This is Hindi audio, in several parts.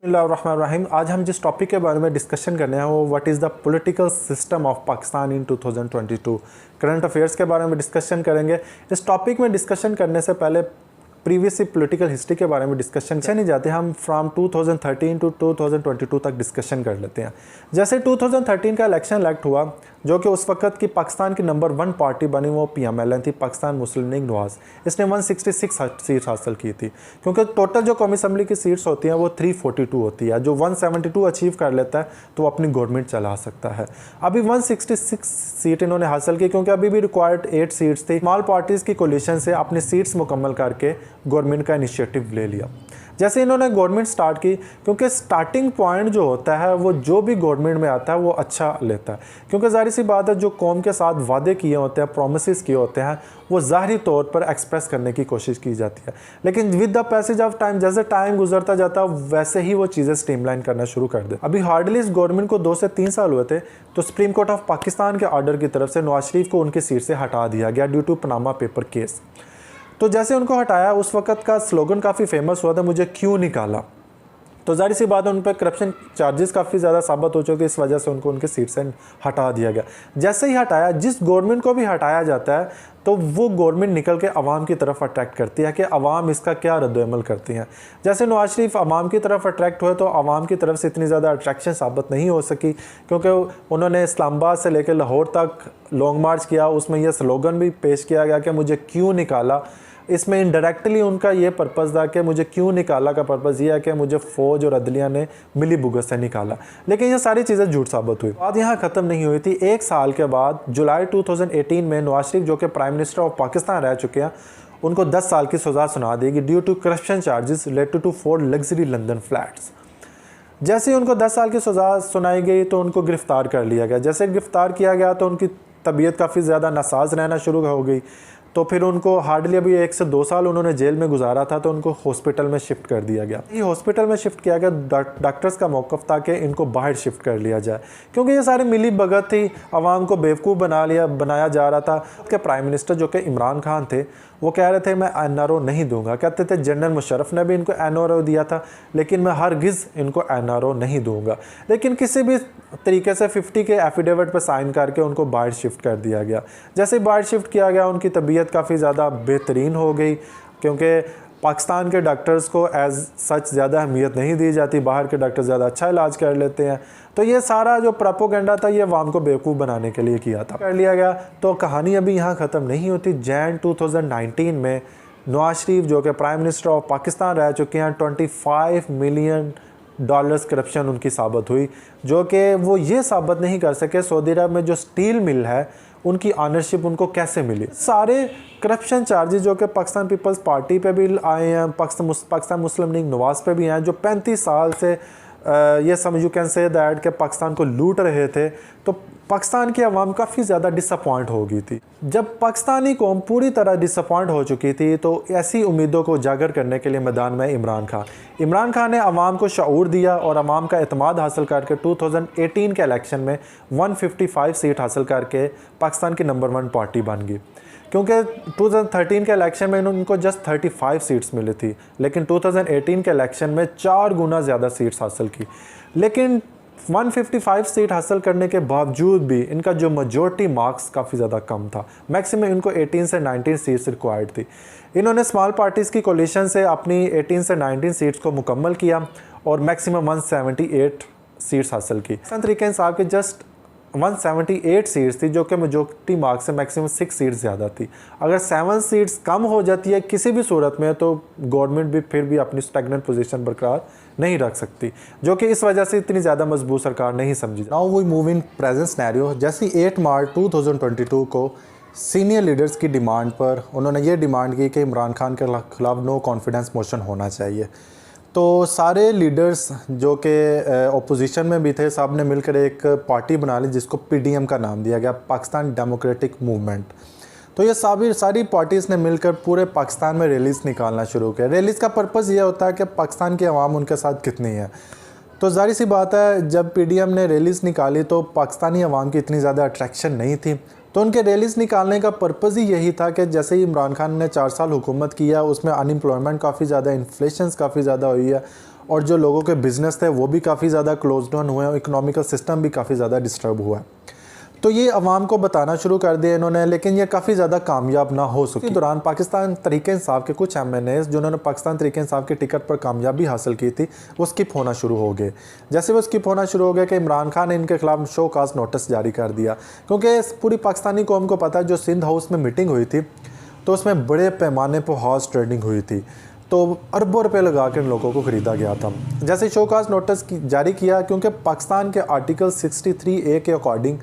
बिस्मिल्लाहिर्रहमानिर्रहीम। आज हम जिस टॉपिक के बारे में डिस्कशन करने हैं वो what is the political system of Pakistan in 2022 current affairs के बारे में डिस्कशन करेंगे। इस टॉपिक में डिस्कशन करने से पहले प्रीवियसली पॉलिटिकल हिस्ट्री के बारे में डिस्कशन नहीं जाते, हम फ्रॉम 2013 टू 2022 तक डिस्कशन कर लेते हैं। जैसे 2013 का इलेक्शन इलेक्ट हुआ, जो कि उस वक्त की पाकिस्तान की नंबर 1 पार्टी बनी, वो PMLN थी, पाकिस्तान मुस्लिम लीग नवाज। इसने 166 सीट्स हासिल की थी, क्योंकि टोटल जो कौमी असम्बली की सीट्स होती हैं वो 342 होती है। जो 172 अचीव कर लेता है तो वो अपनी गवर्नमेंट चला सकता है। अभी 166 सीट इन्होंने हासिल की, क्योंकि अभी भी रिक्वायर्ड 8 सीट्स थी। स्मॉल पार्टीज़ की कोलिशन से अपनी सीट्स मुकम्मल करके गवर्नमेंट का इनिशिएटिव ले लिया। जैसे इन्होंने गवर्नमेंट स्टार्ट की, क्योंकि स्टार्टिंग पॉइंट जो होता है वो जो भी गवर्नमेंट में आता है वो अच्छा लेता है, क्योंकि जाहिर सी बात है जो कौम के साथ वादे किए होते हैं, प्रोमिसेस किए होते हैं, वो ज़ाहरी तौर पर एक्सप्रेस करने की कोशिश की जाती है। लेकिन with the passage of time, जैसे टाइम गुजरता जाता है वैसे ही वो चीज़ें स्ट्रीमलाइन करना शुरू कर दे। अभी हार्डली इस गवर्नमेंट को 2 से 3 साल हुए थे तो सुप्रीम कोर्ट ऑफ पाकिस्तान के ऑर्डर की तरफ से नवाज शरीफ को उनकी सीट से हटा दिया गया due to Panama paper case. तो जैसे उनको हटाया, उस वक्त का स्लोगन काफ़ी फेमस हुआ था, मुझे क्यों निकाला। तो जाहिर सी बात है उन पर करप्शन चार्जेस काफ़ी ज़्यादा साबित हो चुके, इस वजह से उनको उनके सीट से हटा दिया गया। जैसे ही हटाया, जिस गवर्नमेंट को भी हटाया जाता है तो वो गवर्नमेंट निकल के अवाम की तरफ अट्रैक्ट करती है कि अवाम इसका क्या रद्द-ए-अमल करती हैं। जैसे नवाज शरीफ अवाम की तरफ अट्रैक्ट हुए तो अवाम की तरफ से इतनी ज़्यादा अट्रैक्शन साबित नहीं हो सकी, क्योंकि उन्होंने इस्लामाबाद से लेकर लाहौर तक लॉन्ग मार्च किया। उसमें यह स्लोगन भी पेश किया गया कि मुझे क्यों निकाला। इसमें इनडायरेक्टली उनका ये पर्पज़ था कि मुझे क्यों निकाला का पर्पज़ ये है कि मुझे फ़ौज और अदलिया ने मिली भुगत से निकाला। लेकिन ये सारी चीज़ें झूठ साबित हुई। बात यहाँ ख़त्म नहीं हुई थी। 1 साल के बाद जुलाई 2018 में नवाज शरीफ, जो कि प्राइम मिनिस्टर ऑफ पाकिस्तान रह चुके हैं, उनको 10 साल की सज़ा सुना देगी due to corruption charges related to 4 luxury London flats. जैसे ही उनको 10 साल की सज़ा सुनाई गई तो उनको गिरफ़्तार कर लिया गया। जैसे गिरफ़्तार किया गया तो उनकी तबीयत काफ़ी ज़्यादा नासाज रहना शुरू हो गई। तो फिर उनको हार्डली अभी 1 से 2 साल उन्होंने जेल में गुजारा था, तो उनको हॉस्पिटल में शिफ्ट कर दिया गया। ये हॉस्पिटल में शिफ्ट किया गया, डॉक्टर्स का मौक़िफ़ था कि इनको बाहर शिफ्ट कर लिया जाए, क्योंकि ये सारी मिली भगत थी, आवाम को बेवकूफ़ बनाया जा रहा था। कि प्राइम मिनिस्टर जो कि इमरान खान थे, वो कह रहे थे मैं NRO नहीं दूंगा। कहते थे जनरल मुशर्रफ ने भी इनको NRO दिया था, लेकिन मैं हरगिज़ इनको NRO नहीं दूंगा। लेकिन किसी भी तरीके से 50 के एफिडेविट पर साइन करके उनको बाहर शिफ्ट कर दिया गया। जैसे बाहर शिफ्ट किया गया, उनकी तबीयत काफ़ी ज़्यादा बेहतरीन हो गई, क्योंकि पाकिस्तान के डॉक्टर्स को एज सच ज़्यादा अहमियत नहीं दी जाती, बाहर के डॉक्टर ज़्यादा अच्छा इलाज कर लेते हैं। तो ये सारा जो प्रोपेगेंडा था ये अवाम को बेवकूफ़ बनाने के लिए किया था, कर लिया गया। तो कहानी अभी यहाँ ख़त्म नहीं होती। जैन 2019 में नवाज शरीफ, जो कि प्राइम मिनिस्टर ऑफ पाकिस्तान रह चुके हैं, $25 मिलियन करप्शन उनकी साबित हुई, जो कि वो ये साबित नहीं कर सके सऊदी अरब में जो स्टील मिल है उनकी ऑनरशिप उनको कैसे मिली। सारे करप्शन चार्जेस जो कि पाकिस्तान पीपल्स पार्टी पे भी आए हैं, पाकिस्तान मुस्लिम लीग नवाज पे भी हैं, जो 35 साल से ये समझ यू कैन से दैट कि पाकिस्तान को लूट रहे थे। तो पाकिस्तान की आवाम काफ़ी ज़्यादा डिसअपॉइंट हो गई थी। जब पाकिस्तानी कौम पूरी तरह डिसअपॉइंट हो चुकी थी तो ऐसी उम्मीदों को उजागर करने के लिए मैदान में इमरान खान ने आवाम को शऊर दिया और आवाम का एतमाद हासिल करके 2018 के इलेक्शन में 155 सीट हासिल करके पाकिस्तान की नंबर 1 पार्टी बन गई। क्योंकि 2013 के इलेक्शन में उनको जस्ट 35 सीट्स मिली थी, लेकिन 2018 के इलेक्शन में 4 गुना ज़्यादा सीट्स हासिल की। लेकिन 155 सीट हासिल करने के बावजूद भी इनका जो मेजॉरिटी मार्क्स काफ़ी ज़्यादा कम था। मैक्सिमम इनको 18 से 19 सीट्स रिक्वायर्ड थी। इन्होंने स्मॉल पार्टीज़ की कोलिशन से अपनी 18 से 19 सीट्स को मुकम्मल किया और मैक्सिमम 178 सीट्स हासिल की। इस तरीके साहब के जस्ट 178 सीट्स थी, जो कि मेजॉरिटी मार्क्स से मैक्सिमम 6 सीट्स ज़्यादा थी। अगर 7 सीट्स कम हो जाती है किसी भी सूरत में तो गवर्नमेंट भी फिर भी अपनी स्टैग्नेंट पोजीशन बरकरार नहीं रख सकती, जो कि इस वजह से इतनी ज़्यादा मजबूत सरकार नहीं समझी। Now we move in present scenario. जैसे 8 मार्च 2022 को सीनियर लीडर्स की डिमांड पर उन्होंने ये डिमांड की कि इमरान खान के खिलाफ नो कॉन्फिडेंस मोशन होना चाहिए। तो सारे लीडर्स जो कि अपोजिशन में भी थे, सब ने मिलकर एक पार्टी बना ली जिसको PDM का नाम दिया गया, पाकिस्तान डेमोक्रेटिक मूवमेंट। तो ये सारी पार्टीज़ ने मिलकर पूरे पाकिस्तान में रैलीज़ निकालना शुरू किया। रैलीज़ का पर्पज़ ये होता है कि पाकिस्तान की आवाम उनके साथ कितनी है। तो जाहिर सी बात है जब PDM ने रैलीज़ निकाली तो पाकिस्तानी आवाम की इतनी ज़्यादा अट्रैक्शन नहीं थी। तो उनके रैलीज़ निकालने का पर्पज़ ही यही था कि जैसे ही इमरान खान ने 4 साल हुकूमत किया उसमें अनएम्प्लॉयमेंट काफ़ी ज़्यादा, इन्फ्लेशन काफ़ी ज़्यादा हुई है और जो लोगों के बिज़नेस थे वो भी काफ़ी ज़्यादा क्लोज डाउन हुए हैं, इकोनॉमिकल सिस्टम भी काफ़ी ज़्यादा डिस्टर्ब हुआ है। तो ये अवाम को बताना शुरू कर दिया इन्होंने, लेकिन ये काफ़ी ज़्यादा कामयाब ना हो सके। इस दौरान पाकिस्तान तहरीक इंसाफ के कुछ MNAs जिन्होंने पाकिस्तान तहरीक इंसाफ के टिकट पर कामयाबी हासिल की थी वो स्किप होना शुरू हो गए। जैसे वो स्किप होना शुरू हो गया कि इमरान खान ने इनके खिलाफ शो कास्ट नोटिस जारी कर दिया, क्योंकि पूरी पाकिस्तानी कौम को पता है जो सिंध हाउस में मीटिंग हुई थी तो उसमें बड़े पैमाने पर हॉर्स ट्रेडिंग हुई थी, तो अरबों रुपये लगा कर इन लोगों को ख़रीदा गया था। जैसे शो कास्ट नोटिस जारी किया, क्योंकि पाकिस्तान के आर्टिकल 63A के अकॉर्डिंग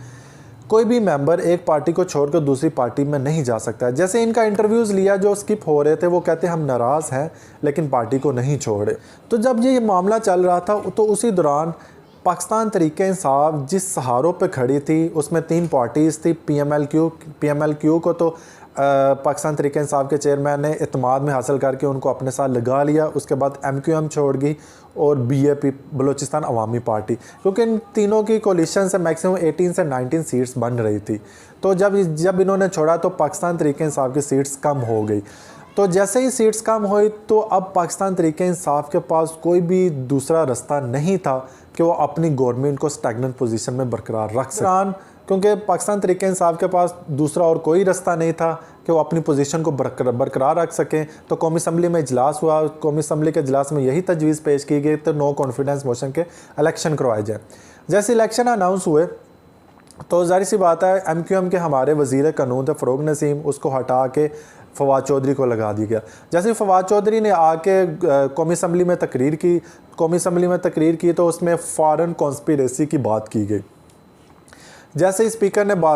कोई भी मेंबर एक पार्टी को छोड़कर दूसरी पार्टी में नहीं जा सकता है। जैसे इनका इंटरव्यूज़ लिया जो स्किप हो रहे थे, वो कहते हम नाराज़ हैं लेकिन पार्टी को नहीं छोड़े। तो जब ये मामला चल रहा था तो उसी दौरान पाकिस्तान तहरीक इंसाफ जिस सहारों पे खड़ी थी उसमें 3 पार्टीज़ थी। PMLQ को तो पाकिस्तान तहरीक इंसाफ के चेयरमैन ने इत्मीनान में हासिल करके उनको अपने साथ लगा लिया। उसके बाद MQM छोड़ गई और BAP बलूचिस्तान अवामी पार्टी, क्योंकि इन तीनों की कोलिशन से मैक्सिमम 18 से 19 सीट्स बन रही थी। तो जब इन्होंने छोड़ा तो पाकिस्तान तहरीक इंसाफ की सीट्स कम हो गई। तो जैसे ही सीट्स कम हुई तो अब पाकिस्तान तहरीक इंसाफ के पास कोई भी दूसरा रास्ता नहीं था कि वो अपनी गवर्नमेंट को स्टैग्नेंट पोजीशन में बरकरार रख सकें, क्योंकि पाकिस्तान तहरीक इंसाफ के पास दूसरा और कोई रास्ता नहीं था कि वो अपनी पोजीशन को बरकरार रख सकें। तो कौमी असम्बली में इजलास हुआ, कौमी असम्बली के इजलास में यही तजवीज़ पेश की गई तो नो कॉन्फिडेंस मोशन के इलेक्शन करवाए जाए। जैसे इलेक्शन अनाउंस हुए तो जाहिर सी बात है MQM के हमारे वज़ीर कानून थे फ़रोग नसीम, उसको हटा के फवाद चौधरी को लगा दिया गया। जैसे फवाद चौधरी ने आके कौमी असम्बली में तकरीर की तो उसमें फ़ॉरेन कॉन्स्पिरेसी की बात की गई। जैसे ही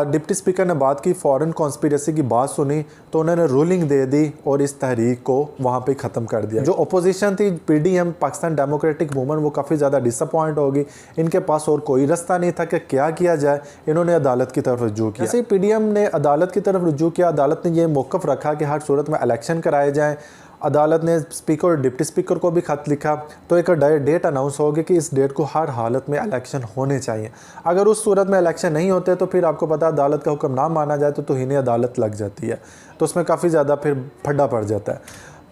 डिप्टी स्पीकर ने बात की, फ़ॉरेन कॉन्स्पिरेसी की बात सुनी तो उन्होंने रूलिंग दे दी और इस तहरीक को वहाँ पे ख़त्म कर दिया। जो अपोजिशन थी PDM पाकिस्तान डेमोक्रेटिक मूवमेंट, वो काफ़ी ज़्यादा डिसअपॉइंट होगी। इनके पास और कोई रास्ता नहीं था कि क्या किया जाए, इन्होंने अदालत की तरफ रुजू किया। जैसे ही PDM ने अदालत की तरफ रुजू किया, अदालत ने यह मौक़िफ़ रखा कि हर सूरत में इलेक्शन कराए जाएँ। अदालत ने स्पीकर और डिप्टी स्पीकर को भी ख़त लिखा, तो एक डेट अनाउंस होगी कि इस डेट को हर हालत में इलेक्शन होने चाहिए। अगर उस सूरत में इलेक्शन नहीं होते तो फिर आपको पता अदालत का हुक्म ना माना जाए तो तौहीन अदालत लग जाती है, तो उसमें काफ़ी ज़्यादा फिर फड्डा पड़ जाता है।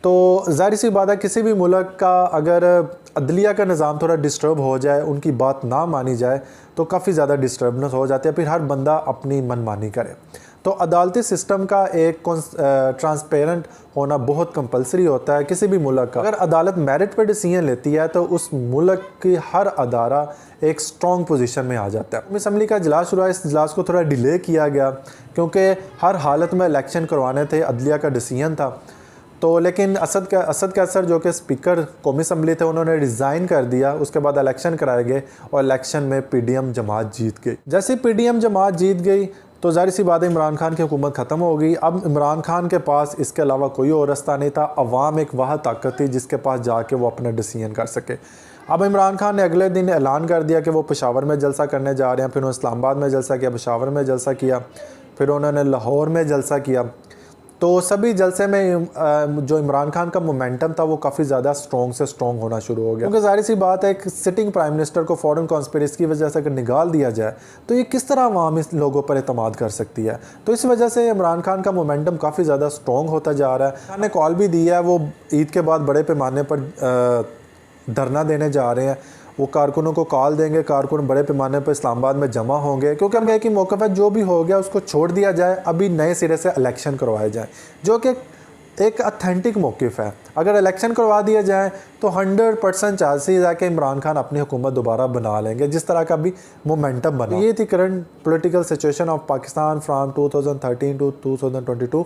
तो ज़ाहिर सी बात है किसी भी मुल्क का अगर अदलिया का निज़ाम थोड़ा डिस्टर्ब हो जाए, उनकी बात ना मानी जाए तो काफ़ी ज़्यादा डिस्टर्बनेस हो जाती है, फिर हर बंदा अपनी मनमानी करे। तो अदालती सिस्टम का एक ट्रांसपेरेंट होना बहुत कंपलसरी होता है किसी भी मुल्क का। अगर अदालत मेरिट पर डिसीजन लेती है तो उस मुल्क की हर अदारा एक स्ट्रॉन्ग पोजीशन में आ जाता है। असम्बली का इजलास शुरू हुआ, इस इजलास को थोड़ा डिले किया गया क्योंकि हर हालत में इलेक्शन करवाने थे, अदलिया का डिसीजन था। तो लेकिन असद कैसर जो कि स्पीकर कौमी असम्बली थे, उन्होंने रिज़ाइन कर दिया। उसके बाद इलेक्शन कराए गए और इलेक्शन में PDM जमात जीत गई। जैसे PDM जमात जीत गई तो ज़ाहिर सी बात है इमरान खान की हुकूमत ख़त्म हो गई। अब इमरान खान के पास इसके अलावा कोई और रास्ता नहीं था। अवाम एक वह ताकत थी जिसके पास जाके वो अपना डिसीजन कर सके। अब इमरान खान ने अगले दिन ऐलान कर दिया कि वो पेशावर में जलसा करने जा रहे हैं। फिर उन्होंने इस्लामाबाद में जलसा किया, पेशावर में जलसा किया, फिर उन्होंने लाहौर में जलसा किया। तो सभी जलसे में जो इमरान खान का मोमेंटम था वो काफ़ी ज़्यादा स्ट्रॉन्ग से स्ट्रॉन्ग होना शुरू हो गया, क्योंकि जाहिर सी बात है एक सिटिंग प्राइम मिनिस्टर को फ़ॉरेन कॉन्स्पिरेसी की वजह से अगर निकाल दिया जाए तो ये किस तरह अवाम इस लोगों पर एतमाद कर सकती है। तो इस वजह से इमरान खान का मोमेंटम काफ़ी ज़्यादा स्ट्रॉन्ग होता जा रहा है। खान ने कॉल भी दी है, वो ईद के बाद बड़े पैमाने पर धरना देने जा रहे हैं। वो कारकुनों को कॉल देंगे, कारकुन बड़े पैमाने पर इस्लामाबाद में जमा होंगे, क्योंकि हम कहें कि मौक़िफ़ है जो भी हो गया उसको छोड़ दिया जाए, अभी नए सिरे से इलेक्शन करवाए जाए, जो कि एक अथेंटिक मौक़िफ़ है। अगर इलेक्शन करवा दिया जाए तो 100% चांसेस है कि इमरान खान अपनी हुकूमत दोबारा बना लेंगे, जिस तरह का भी मोमेंटम बना। ये थी current political situation of Pakistan from 2013 to 2022।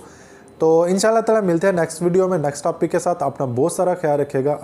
तो इंशाल्लाह ताला मिलते हैं नेक्स्ट वीडियो में नेक्स्ट टॉपिक के साथ। अपना बहुत सारा ख्याल रखिएगा।